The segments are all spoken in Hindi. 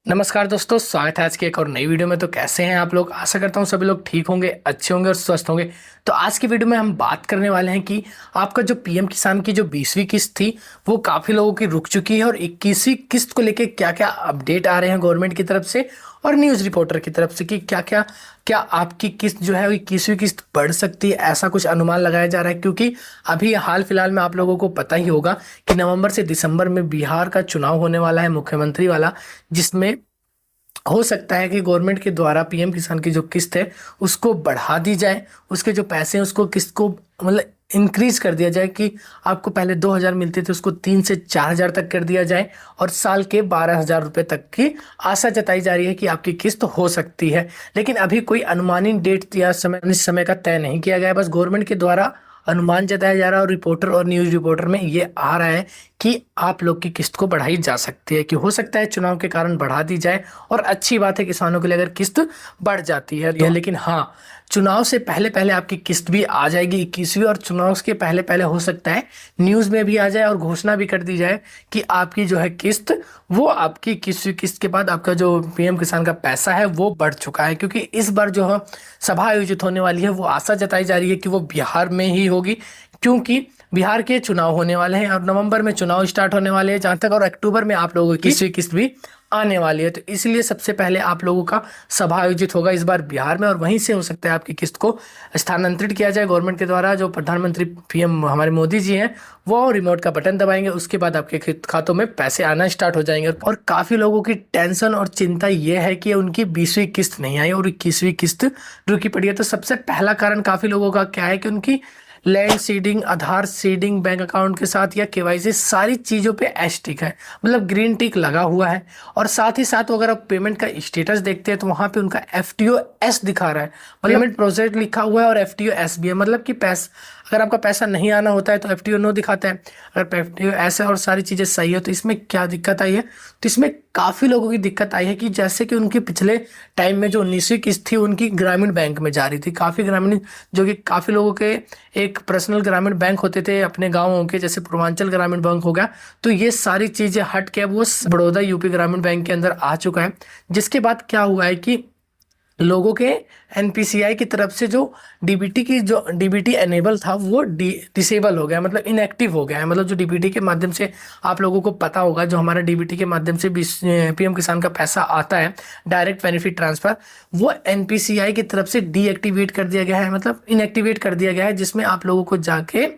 नमस्कार दोस्तों, स्वागत है आज की एक और नई वीडियो में। तो कैसे हैं आप लोग? आशा करता हूँ सभी लोग ठीक होंगे, अच्छे होंगे और स्वस्थ होंगे। तो आज की वीडियो में हम बात करने वाले हैं कि आपका जो पीएम किसान की जो 20वीं किस्त थी वो काफ़ी लोगों की रुक चुकी है, और 21वीं किस्त को लेके क्या क्या अपडेट आ रहे हैं गवर्नमेंट की तरफ से और न्यूज़ रिपोर्टर की तरफ से कि क्या आपकी किस्त जो है वो 21वीं किस्त बढ़ सकती है, ऐसा कुछ अनुमान लगाया जा रहा है। क्योंकि अभी हाल फिलहाल में आप लोगों को पता ही होगा कि नवंबर से दिसंबर में बिहार का चुनाव होने वाला है, मुख्यमंत्री वाला, जिसमें हो सकता है कि गवर्नमेंट के द्वारा पीएम किसान की जो किस्त है उसको बढ़ा दी जाए, उसके जो पैसे हैं उसको किस्त को मतलब इंक्रीज कर दिया जाए कि आपको पहले 2,000 मिलते थे उसको 3 से 4,000 तक कर दिया जाए, और साल के 12,000 रुपये तक की आशा जताई जा रही है कि आपकी किस्त हो सकती है। लेकिन अभी कोई अनुमानित डेट या समय का तय नहीं किया गया है, बस गवर्नमेंट के द्वारा अनुमान जताया जा रहा है। और रिपोर्टर और न्यूज़ रिपोर्टर में ये आ रहा है कि आप लोग की किस्त को बढ़ाई जा सकती है, कि हो सकता है चुनाव के कारण बढ़ा दी जाए। और अच्छी बात है किसानों के लिए अगर किस्त बढ़ जाती है तो। लेकिन हाँ, चुनाव से पहले पहले आपकी किस्त भी आ जाएगी 21वीं, और चुनाव के पहले पहले हो सकता है न्यूज़ में भी आ जाए और घोषणा भी कर दी जाए कि आपकी जो है किस्त, वो आपकी 21वीं किस्त के बाद आपका जो पीएम किसान का पैसा है वो बढ़ चुका है। क्योंकि इस बार जो है सभा आयोजित होने वाली है वो आशा जताई जा रही है कि वो बिहार में ही होगी, क्योंकि बिहार के चुनाव होने वाले हैं और नवंबर में चुनाव स्टार्ट होने वाले हैं जहां तक, और अक्टूबर में आप लोगों की 21वीं किस्त भी आने वाली है। तो इसलिए सबसे पहले आप लोगों का सभा आयोजित होगा इस बार बिहार में, और वहीं से हो सकता है आपकी किस्त को स्थानांतरित किया जाए गवर्नमेंट के द्वारा। जो प्रधानमंत्री पीएम हमारे मोदी जी हैं वो रिमोट का बटन दबाएंगे, उसके बाद आपके खातों में पैसे आना स्टार्ट हो जाएंगे। और काफ़ी लोगों की टेंशन और चिंता ये है कि उनकी 20वीं किस्त नहीं आई और 21वीं किस्त रुकी पड़ी है। तो सबसे पहला कारण काफ़ी लोगों का क्या है कि उनकी लैंड सीडिंग, आधार सीडिंग, बैंक अकाउंट के साथ या केवाईसी सारी चीज़ों पे एस टिक है, मतलब ग्रीन टिक लगा हुआ है। और साथ ही साथ अगर आप पेमेंट का स्टेटस देखते हैं तो वहाँ पे उनका FTO S दिखा रहा है, मतलब पेमेंट प्रोसेस लिखा हुआ है और FTO S भी है। मतलब कि पैसा, अगर आपका पैसा नहीं आना होता है तो FTO नो दिखाता है, अगर FTO S है और सारी चीज़ें सही है। तो इसमें क्या दिक्कत आई है? तो इसमें काफ़ी लोगों की दिक्कत आई है कि जैसे कि उनके पिछले टाइम में जो 19वीं किस्त थी उनकी ग्रामीण बैंक में जा रही थी, काफ़ी ग्रामीण, जो कि काफ़ी लोगों के एक पर्सनल ग्रामीण बैंक होते थे अपने गाँवों के, जैसे पूर्वांचल ग्रामीण बैंक हो गया। तो ये सारी चीज़ें हट के अब वो बड़ौदा यूपी ग्रामीण बैंक के अंदर आ चुका है। जिसके बाद क्या हुआ है कि लोगों के NPCI की तरफ से जो DBT एनेबल था वो डिसेबल हो गया, मतलब इनएक्टिव हो गया है। मतलब जो DBT के माध्यम से आप लोगों को पता होगा, जो हमारा DBT के माध्यम से पीएम किसान का पैसा आता है, डायरेक्ट बेनिफिट ट्रांसफर, वो NPCI की तरफ से डीएक्टिवेट कर दिया गया है, मतलब इनएक्टिवेट कर दिया गया है। जिसमें आप लोगों को जाके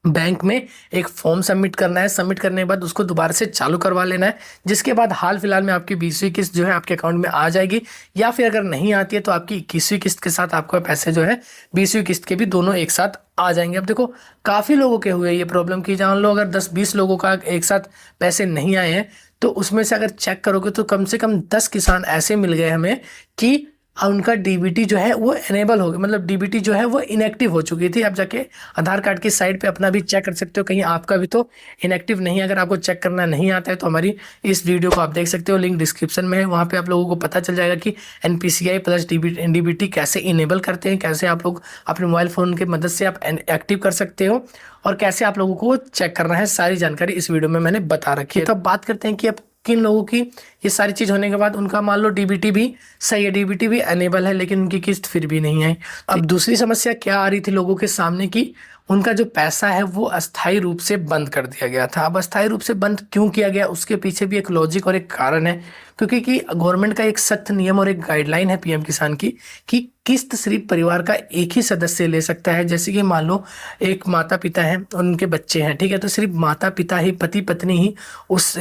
बैंक में एक फॉर्म सबमिट करना है, सबमिट करने के बाद उसको दोबारा से चालू करवा लेना है। जिसके बाद हाल फिलहाल में आपकी 20वीं किस्त जो है आपके अकाउंट में आ जाएगी, या फिर अगर नहीं आती है तो आपकी 21वीं किस्त के साथ आपका पैसे जो है 20वीं किस्त के भी दोनों एक साथ आ जाएंगे। अब देखो, काफ़ी लोगों के हुए ये प्रॉब्लम की, जान लो अगर 10-20 लोगों का एक साथ पैसे नहीं आए हैं तो उसमें से अगर चेक करोगे तो कम से कम 10 किसान ऐसे मिल गए हमें कि उनका DBT जो है वो एनेबल हो गया, मतलब DBT जो है वो इनएक्टिव हो चुकी थी। आप जाके आधार कार्ड की साइट पे अपना भी चेक कर सकते हो, कहीं आपका भी तो इनएक्टिव नहीं है। अगर आपको चेक करना नहीं आता है तो हमारी इस वीडियो को आप देख सकते हो, लिंक डिस्क्रिप्शन में है, वहाँ पे आप लोगों को पता चल जाएगा कि NPCI प्लस DBT कैसे इनेबल करते हैं, कैसे आप लोग अपने मोबाइल फ़ोन की मदद से आप एक्टिव कर सकते हो, और कैसे आप लोगों को चेक करना है। सारी जानकारी इस वीडियो में मैंने बता रखी है। तो अब बात करते हैं कि अब किन लोगों की ये सारी चीज़ होने के बाद उनका मान लो DBT भी सही है, DBT भी अनेबल है, लेकिन उनकी किस्त फिर भी नहीं आई। अब दूसरी समस्या क्या आ रही थी लोगों के सामने कि उनका जो पैसा है वो अस्थायी रूप से बंद कर दिया गया था। अब अस्थायी रूप से बंद क्यों किया गया, उसके पीछे भी एक लॉजिक और एक कारण है। क्योंकि कि गवर्नमेंट का एक सख्त नियम और एक गाइडलाइन है पीएम किसान की कि किस्त सिर्फ परिवार का एक ही सदस्य ले सकता है। जैसे कि मान लो एक माता पिता हैं और उनके बच्चे हैं, ठीक है, तो सिर्फ माता पिता ही, पति पत्नी ही उस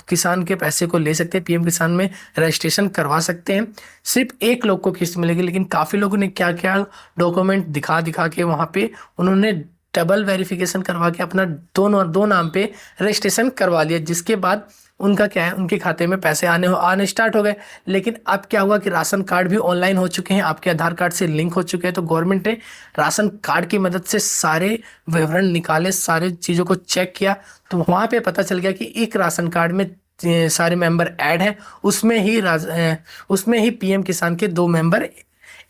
किसान के पैसे को ले सकते हैं, पीएम किसान में रजिस्ट्रेशन करवा सकते हैं। सिर्फ एक लोग को किस्त मिलेगी। लेकिन काफ़ी लोगों ने क्या क्या डॉक्यूमेंट दिखा दिखा के वहाँ पे उन्होंने डबल वेरिफिकेशन करवा के अपना दो नाम पे रजिस्ट्रेशन करवा लिया, जिसके बाद उनका क्या है, उनके खाते में पैसे आने स्टार्ट हो गए। लेकिन अब क्या हुआ कि राशन कार्ड भी ऑनलाइन हो चुके हैं, आपके आधार कार्ड से लिंक हो चुके हैं। तो गवर्नमेंट ने राशन कार्ड की मदद से सारे विवरण निकाले, सारे चीज़ों को चेक किया, तो वहाँ पे पता चल गया कि एक राशन कार्ड में सारे मेंबर ऐड हैं, उसमें ही पीएम किसान के 2 मेंबर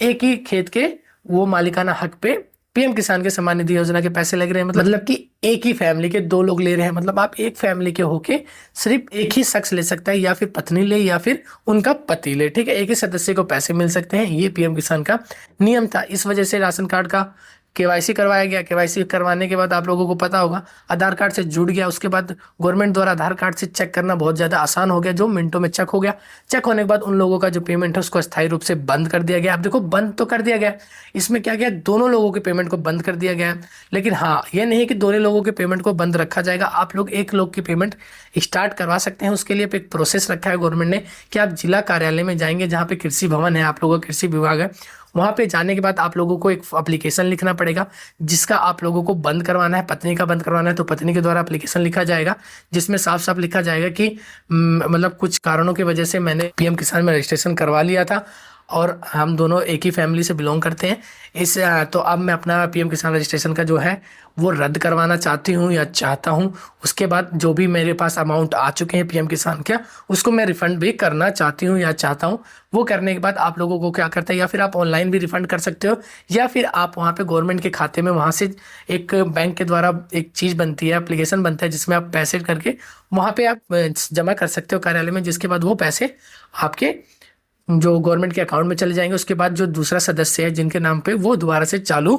एक ही खेत के वो मालिकाना हक पे पीएम किसान के सम्मान निधि योजना के पैसे लग रहे हैं, मतलब कि एक ही फैमिली के 2 लोग ले रहे हैं। मतलब आप एक फैमिली के होके सिर्फ एक ही शख्स ले सकता है, या फिर पत्नी ले या फिर उनका पति ले, ठीक है। एक ही सदस्य को पैसे मिल सकते हैं, ये पीएम किसान का नियम था। इस वजह से राशन कार्ड का केवाईसी करवाया गया। केवाईसी करवाने के बाद आप लोगों को पता होगा आधार कार्ड से जुड़ गया। उसके बाद गवर्नमेंट द्वारा आधार कार्ड से चेक करना बहुत ज़्यादा आसान हो गया, जो मिनटों में चेक हो गया। चेक होने के बाद उन लोगों का जो पेमेंट है उसको अस्थायी रूप से बंद कर दिया गया। आप देखो, बंद तो कर दिया गया, इसमें क्या गया, दोनों लोगों के पेमेंट को बंद कर दिया गया है। लेकिन हाँ, यह नहीं कि दोनों लोगों के पेमेंट को बंद रखा जाएगा। आप लोग एक लोग की पेमेंट स्टार्ट करवा सकते हैं। उसके लिए एक प्रोसेस रखा है गवर्नमेंट ने कि आप जिला कार्यालय में जाएंगे, जहाँ पे कृषि भवन है, आप लोगों का कृषि विभाग है। वहाँ पे जाने के बाद आप लोगों को एक एप्लीकेशन लिखना पड़ेगा, जिसका आप लोगों को बंद करवाना है। पत्नी का बंद करवाना है तो पत्नी के द्वारा एप्लीकेशन लिखा जाएगा, जिसमें साफ साफ लिखा जाएगा कि मतलब कुछ कारणों की वजह से मैंने पीएम किसान में रजिस्ट्रेशन करवा लिया था और हम दोनों एक ही फैमिली से बिलोंग करते हैं। तो अब मैं अपना पीएम किसान रजिस्ट्रेशन का जो है वो रद्द करवाना चाहती हूँ या चाहता हूँ। उसके बाद जो भी मेरे पास अमाउंट आ चुके हैं पीएम किसान का, उसको मैं रिफ़ंड भी करना चाहती हूँ या चाहता हूँ। वो करने के बाद आप लोगों को क्या करता है, या फिर आप ऑनलाइन भी रिफ़ंड कर सकते हो, या फिर आप वहाँ पे गवर्नमेंट के खाते में वहाँ से एक बैंक के द्वारा एक चीज़ बनती है, एप्लीकेशन बनता है, जिसमें आप पैसे करके वहाँ पर आप जमा कर सकते हो कार्यालय में। जिसके बाद वो पैसे आपके जो गवर्नमेंट के अकाउंट में चले जाएंगे। उसके बाद जो दूसरा सदस्य है जिनके नाम पे, वो दोबारा से चालू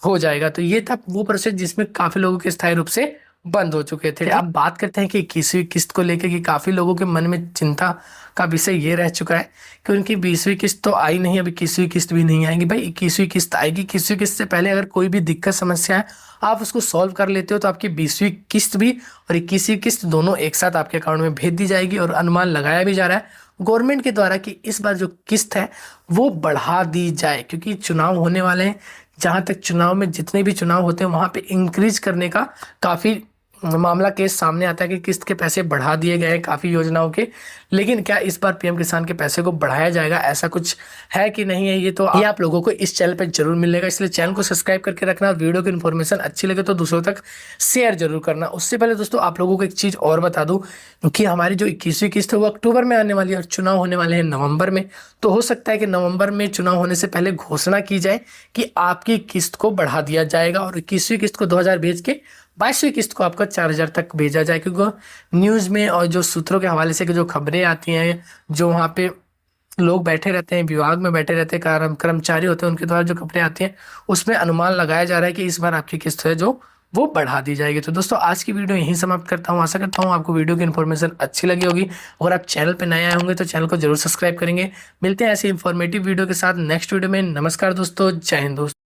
हो जाएगा। तो ये था वो प्रोसेस जिसमें काफी लोगों के स्थायी रूप से बंद हो चुके थे। अब बात करते हैं कि 21वीं किस्त को लेकर कि काफी लोगों के मन में चिंता का विषय ये रह चुका है कि उनकी 20वीं किस्त तो आई नहीं, अभी 21वीं किस्त भी नहीं आएगी। भाई 21वीं किस्त आएगी। 21वीं किस्त से पहले अगर कोई भी दिक्कत समस्या है, आप उसको सॉल्व कर लेते हो, तो आपकी 20वीं किस्त भी और 21वीं किस्त दोनों एक साथ आपके अकाउंट में भेज दी जाएगी। और अनुमान लगाया भी जा रहा है गवर्नमेंट के द्वारा कि इस बार जो किस्त है वो बढ़ा दी जाए, क्योंकि चुनाव होने वाले हैं। जहाँ तक चुनाव में जितने भी चुनाव होते हैं वहाँ पे इंक्रीज करने का काफ़ी मामला केस सामने आता है कि किस्त के पैसे बढ़ा दिए गए हैं काफ़ी योजनाओं के। लेकिन क्या इस बार पीएम किसान के पैसे को बढ़ाया जाएगा, ऐसा कुछ है कि नहीं है, ये आप लोगों को इस चैनल पे जरूर मिलेगा। इसलिए चैनल को सब्सक्राइब करके रखना। वीडियो की इन्फॉर्मेशन अच्छी लगे तो दूसरों तक शेयर जरूर करना। उससे पहले दोस्तों आप लोगों को एक चीज़ और बता दूं कि हमारी जो 21वीं किस्त है वो अक्टूबर में आने वाली है और चुनाव होने वाले हैं नवंबर में। तो हो सकता है कि नवंबर में चुनाव होने से पहले घोषणा की जाए कि आपकी किस्त को बढ़ा दिया जाएगा और 21वीं किस्त को 2000 भेज के 22वीं किस्त को आपका 4000 तक भेजा जाए। क्योंकि न्यूज़ में और जो सूत्रों के हवाले से जो खबरें आती हैं, जो वहाँ पे लोग बैठे रहते हैं, विभाग में बैठे रहते हैं, कर्मचारी होते हैं, उनके द्वारा जो खबरें आती हैं, उसमें अनुमान लगाया जा रहा है कि इस बार आपकी किस्त है जो वो बढ़ा दी जाएगी। तो दोस्तों आज की वीडियो यहीं समाप्त करता हूँ। आशा करता हूँ आपको वीडियो की इन्फॉर्मेशन अच्छी लगी होगी। अगर आप चैनल पर नए आए होंगे तो चैनल को जरूर सब्सक्राइब करेंगे। मिलते हैं ऐसी इन्फॉर्मेटिव वीडियो के साथ नेक्स्ट वीडियो में। नमस्कार दोस्तों, जय हिंद दोस्तों।